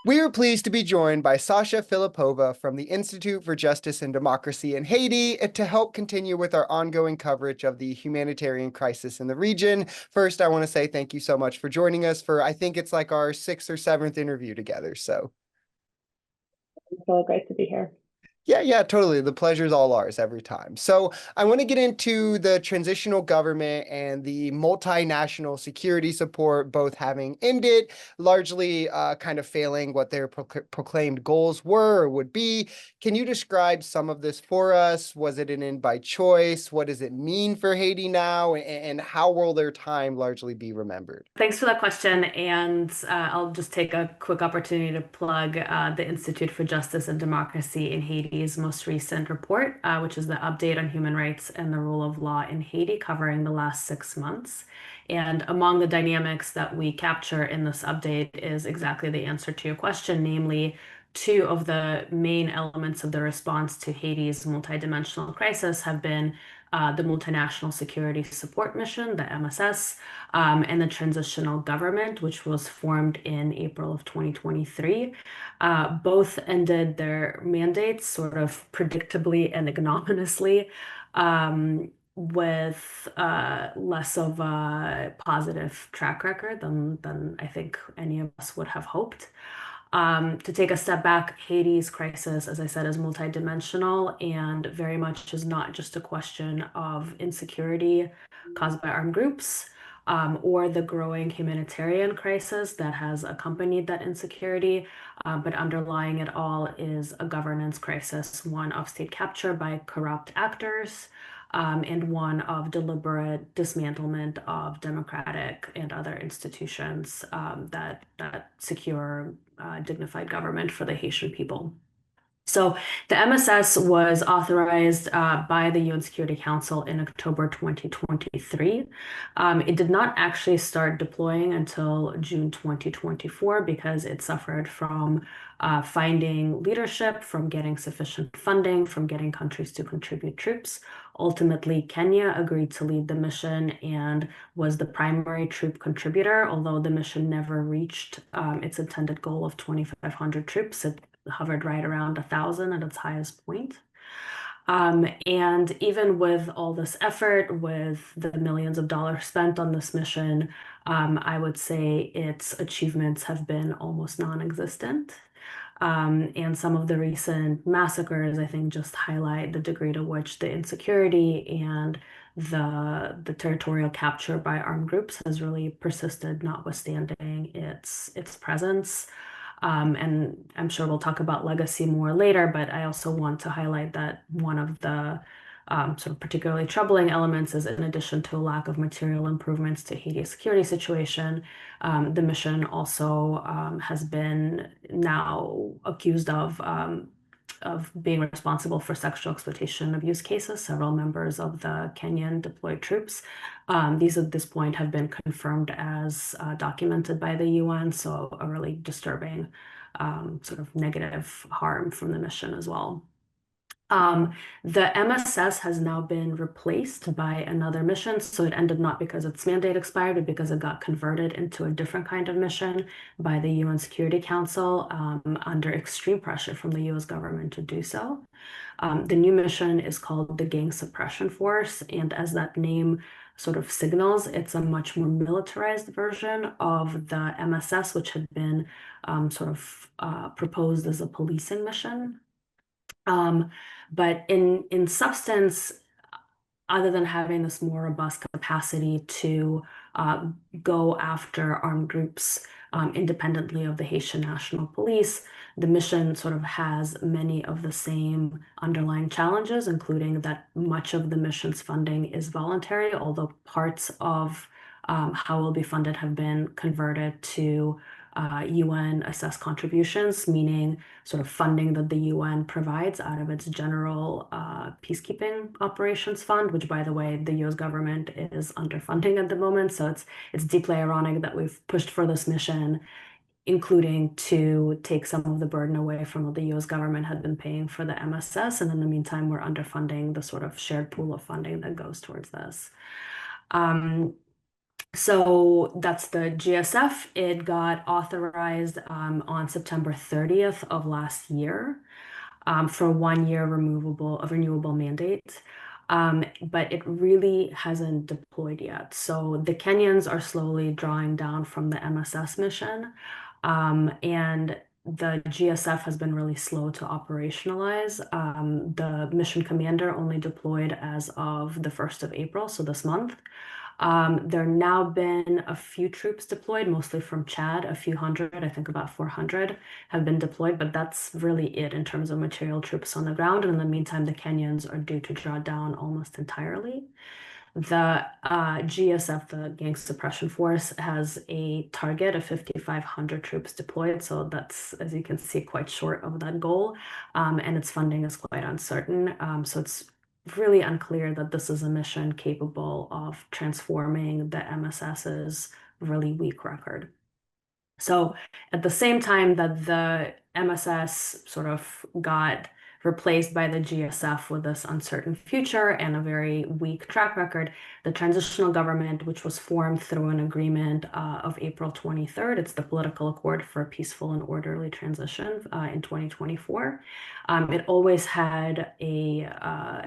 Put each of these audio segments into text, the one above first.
We are pleased to be joined by Sasha Filippova from the Institute for Justice and Democracy in Haiti to help continue with our ongoing coverage of the humanitarian crisis in the region. First, I want to say thank you so much for joining us for, I think it's like our sixth or seventh interview together. So It's really great to be here. yeah, totally. The pleasure's all ours every time. So I want to get into the transitional government and the multinational security support, both having ended, largely kind of failing what their proclaimed goals were or would be. Can you describe some of this for us? Was it an end by choice? What does it mean for Haiti now? And how will their time largely be remembered? Thanks for that question. And I'll just take a quick opportunity to plug the Institute for Justice and Democracy in Haiti's most recent report, which is the update on human rights and the rule of law in Haiti, covering the last 6 months. And among the dynamics that we capture in this update is exactly the answer to your question, namely, two of the main elements of the response to Haiti's multidimensional crisis have been the Multinational Security Support Mission, the MSS, and the Transitional Government, which was formed in April of 2023. Both ended their mandates sort of predictably and ignominiously, with less of a positive track record than I think any of us would have hoped. To take a step back, Haiti's crisis, as I said, is multidimensional and very much is not just a question of insecurity caused by armed groups, or the growing humanitarian crisis that has accompanied that insecurity, but underlying it all is a governance crisis, one of state capture by corrupt actors, and one of deliberate dismantlement of democratic and other institutions that secure dignified government for the Haitian people. So the MSS was authorized by the UN Security Council in October 2023. It did not actually start deploying until June 2024 because it suffered from finding leadership, from getting sufficient funding, from getting countries to contribute troops. Ultimately, Kenya agreed to lead the mission and was the primary troop contributor, although the mission never reached its intended goal of 2,500 troops. It hovered right around 1,000 at its highest point. And even with all this effort, with the millions of dollars spent on this mission, I would say its achievements have been almost non-existent. And some of the recent massacres, I think, just highlight the degree to which the insecurity and the territorial capture by armed groups has really persisted, notwithstanding its presence. And I'm sure we'll talk about legacy more later, but I also want to highlight that one of the sort of particularly troubling elements is, in addition to a lack of material improvements to Haiti's security situation, the mission also has been now accused of being responsible for sexual exploitation and abuse cases. Several members of the Kenyan deployed troops. These at this point have been confirmed as documented by the UN, so a really disturbing sort of negative harm from the mission as well. The MSS has now been replaced by another mission. So it ended not because its mandate expired, but because it got converted into a different kind of mission by the UN Security Council under extreme pressure from the US government to do so. The new mission is called the Gang Suppression Force. And as that name sort of signals, it's a much more militarized version of the MSS, which had been sort of proposed as a policing mission. But in substance, other than having this more robust capacity to go after armed groups independently of the Haitian National Police, the mission sort of has many of the same underlying challenges, including that much of the mission's funding is voluntary, although parts of how it will be funded have been converted to UN assessed contributions, meaning sort of funding that the UN provides out of its general peacekeeping operations fund, which, by the way, the US government is underfunding at the moment. So it's deeply ironic that we've pushed for this mission, including to take some of the burden away from what the US government had been paying for the MSS. And in the meantime, we're underfunding the sort of shared pool of funding that goes towards this. So that's the GSF. It got authorized on September 30th of last year for 1 year renewable mandate. But it really hasn't deployed yet. So the Kenyans are slowly drawing down from the MSS mission, and the GSF has been really slow to operationalize. The mission commander only deployed as of the 1st of April, so this month. There now been a few troops deployed, mostly from Chad, a few hundred, I think about 400 have been deployed, but that's really it in terms of material troops on the ground. And in the meantime, the Kenyans are due to draw down almost entirely. The GSF, the Gang Suppression Force, has a target of 5,500 troops deployed. So that's, as you can see, quite short of that goal. And its funding is quite uncertain. So it's really unclear that this is a mission capable of transforming the MSS's really weak record. So at the same time that the MSS sort of got replaced by the GSF with this uncertain future and a very weak track record, the transitional government, which was formed through an agreement of April 23rd, it's the political accord for a peaceful and orderly transition in 2024. It always had a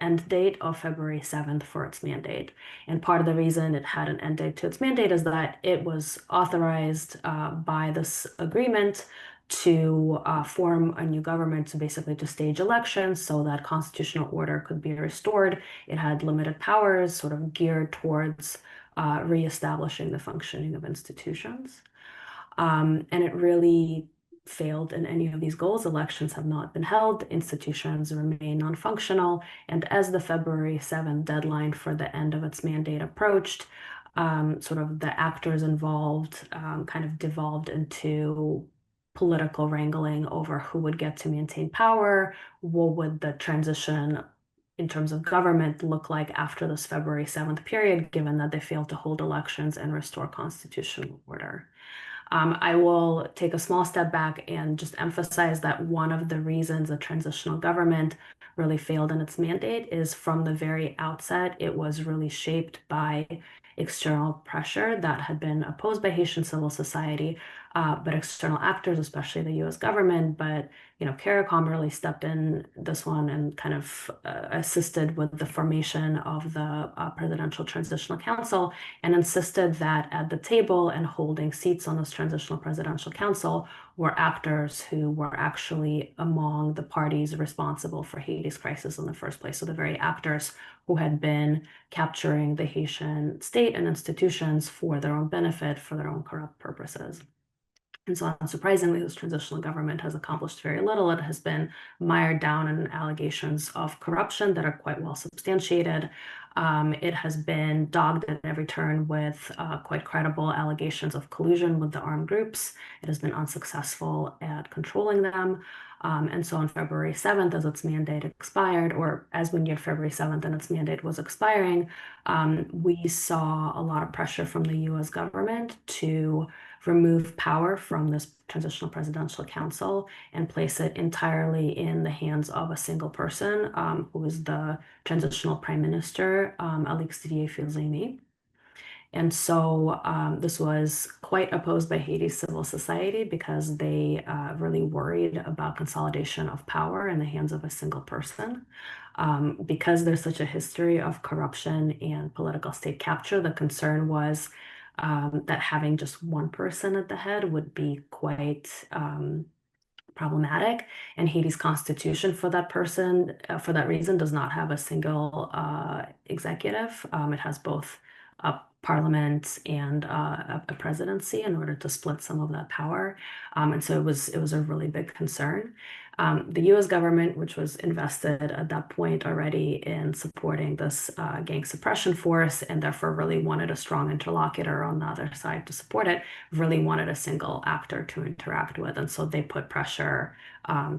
end date of February 7th for its mandate. And part of the reason it had an end date to its mandate is that it was authorized by this agreement to form a new government, to basically to stage elections so that constitutional order could be restored. It had limited powers, sort of geared towards reestablishing the functioning of institutions. And it really failed in any of these goals. Elections have not been held, institutions remain non-functional, and as the February 7th deadline for the end of its mandate approached, sort of the actors involved kind of devolved into political wrangling over who would get to maintain power, what would the transition in terms of government look like after this February 7th period, given that they failed to hold elections and restore constitutional order. I will take a small step back and just emphasize that one of the reasons a transitional government really failed in its mandate is from the very outset, it was really shaped by external pressure that had been opposed by Haitian civil society, but external actors, especially the US government. But, CARICOM really stepped in this one and kind of assisted with the formation of the Presidential Transitional Council and insisted that at the table and holding seats on this Transitional Presidential Council were actors who were actually among the parties responsible for Haiti's crisis in the first place. So the very actors who had been capturing the Haitian state and institutions for their own benefit, for their own corrupt purposes. And so unsurprisingly, this transitional government has accomplished very little. It has been mired down in allegations of corruption that are quite well substantiated. It has been dogged at every turn with quite credible allegations of collusion with the armed groups. It has been unsuccessful at controlling them. And so on February 7th, as its mandate expired, or as we neared February 7th and its mandate was expiring, we saw a lot of pressure from the US government to remove power from this transitional presidential council and place it entirely in the hands of a single person, who is the transitional prime minister, Alex Filzimi. And so this was quite opposed by Haiti's civil society because they really worried about consolidation of power in the hands of a single person. Because there's such a history of corruption and political state capture, the concern was that having just one person at the head would be quite problematic. And Haiti's constitution, for that reason, does not have a single executive. It has both a parliament and a presidency in order to split some of that power. And so it was a really big concern. The US government, which was invested at that point already in supporting this gang suppression force and therefore really wanted a strong interlocutor on the other side to support it, really wanted a single actor to interact with. And so they put pressure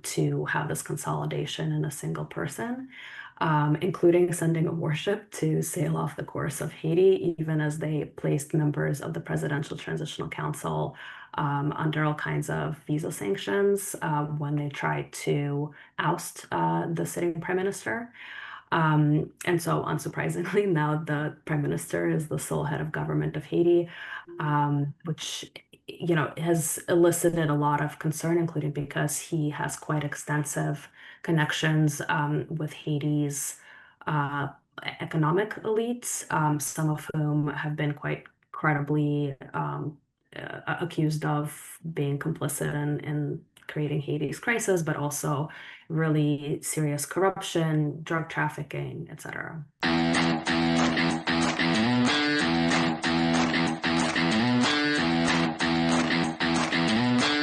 to have this consolidation in a single person, including sending a warship to sail off the course of Haiti, even as they placed members of the Presidential Transitional Council under all kinds of visa sanctions when they tried to oust the sitting prime minister. And so, unsurprisingly, now the prime minister is the sole head of government of Haiti, which, has elicited a lot of concern, including because he has quite extensive connections with Haiti's uh, economic elites, some of whom have been quite credibly accused of being complicit in creating Haiti's crisis, but also really serious corruption, drug trafficking, etc.